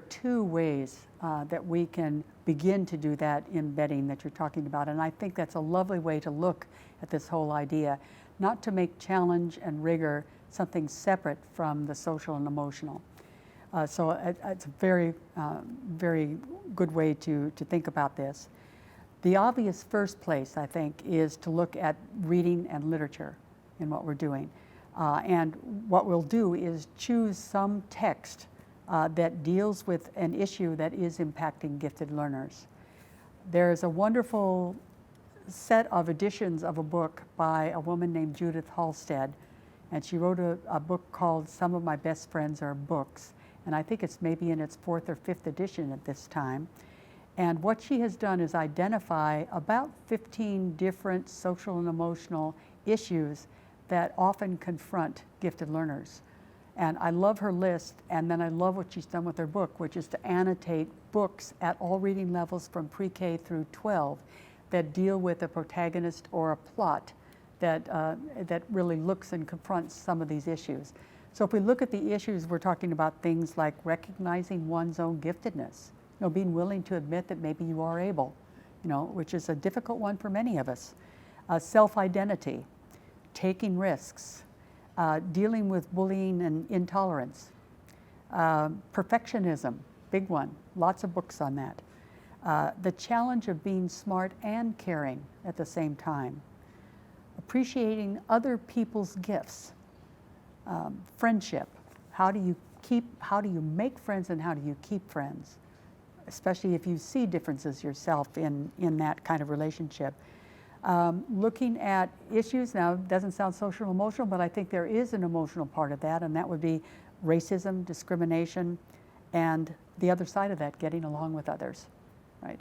two ways that we can begin to do that embedding that you're talking about, and I think that's a lovely way to look at this whole idea, not to make challenge and rigor something separate from the social and emotional. So it's a very, very good way to think about this. The obvious first place, I think, is to look at reading and literature in what we're doing. And what we'll do is choose some text that deals with an issue that is impacting gifted learners. There's a wonderful set of editions of a book by a woman named Judith Halstead, and she wrote a book called Some of My Best Friends Are Books, and I think it's maybe in its 4th or 5th edition at this time. And what she has done is identify about 15 different social and emotional issues that often confront gifted learners. And I love her list, and then I love what she's done with her book, which is to annotate books at all reading levels from pre-K through 12 that deal with a protagonist or a plot that really looks and confronts some of these issues. So if we look at the issues, we're talking about things like recognizing one's own giftedness, being willing to admit that maybe you are able, which is a difficult one for many of us. Self-identity, taking risks, dealing with bullying and intolerance, perfectionism, big one, lots of books on that. The challenge of being smart and caring at the same time, appreciating other people's gifts, friendship, how do you make friends and how do you keep friends, especially if you see differences yourself in that kind of relationship. Looking at issues, now it doesn't sound social emotional, but I think there is an emotional part of that, and that would be racism, discrimination, and the other side of that, getting along with others, right?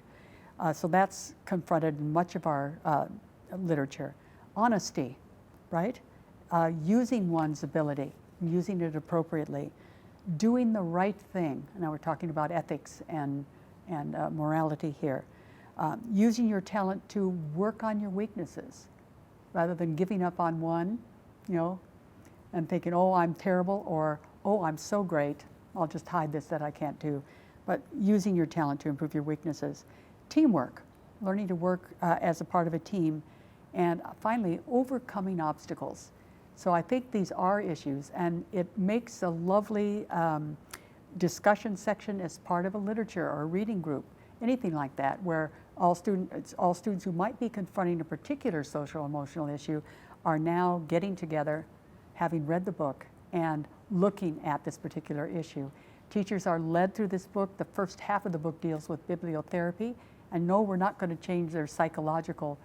So that's confronted in much of our literature. Honesty, right? Using one's ability, using it appropriately, doing the right thing. Now we're talking about ethics and morality here. Using your talent to work on your weaknesses rather than giving up on one, and thinking, oh, I'm terrible, or, oh, I'm so great, I'll just hide this that I can't do. But using your talent to improve your weaknesses. Teamwork, learning to work as a part of a team. And finally, overcoming obstacles. So I think these are issues, and it makes a lovely discussion section as part of a literature or a reading group, anything like that, where all students who might be confronting a particular social emotional issue are now getting together, having read the book, and looking at this particular issue. Teachers are led through this book. The first half of the book deals with bibliotherapy, and no, we're not going to change their psychological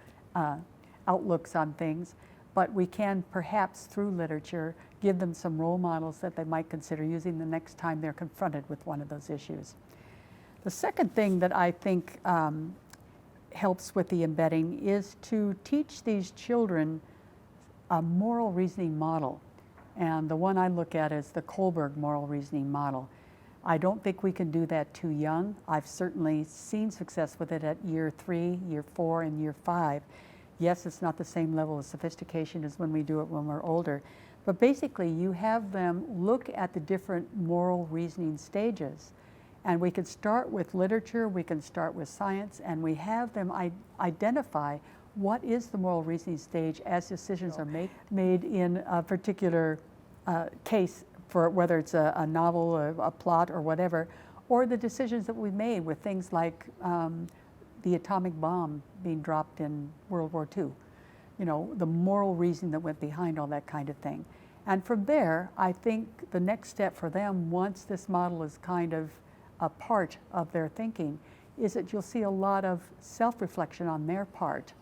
outlooks on things, but we can perhaps through literature give them some role models that they might consider using the next time they're confronted with one of those issues. The second thing that I think helps with the embedding is to teach these children a moral reasoning model. And the one I look at is the Kohlberg moral reasoning model. I don't think we can do that too young. I've certainly seen success with it at year 3, year 4, and year 5. Yes, it's not the same level of sophistication as when we do it when we're older, but basically you have them look at the different moral reasoning stages. And we can start with literature, we can start with science, and we have them identify what is the moral reasoning stage as decisions are made in a particular case, for whether it's a novel, or a plot, or whatever, or the decisions that we made with things like the atomic bomb being dropped in World War II. The moral reason that went behind all that kind of thing. And from there, I think the next step for them, once this model is kind of a part of their thinking, is that you'll see a lot of self-reflection on their part,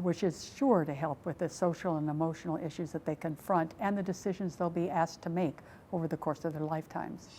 which is sure to help with the social and emotional issues that they confront and the decisions they'll be asked to make over the course of their lifetimes.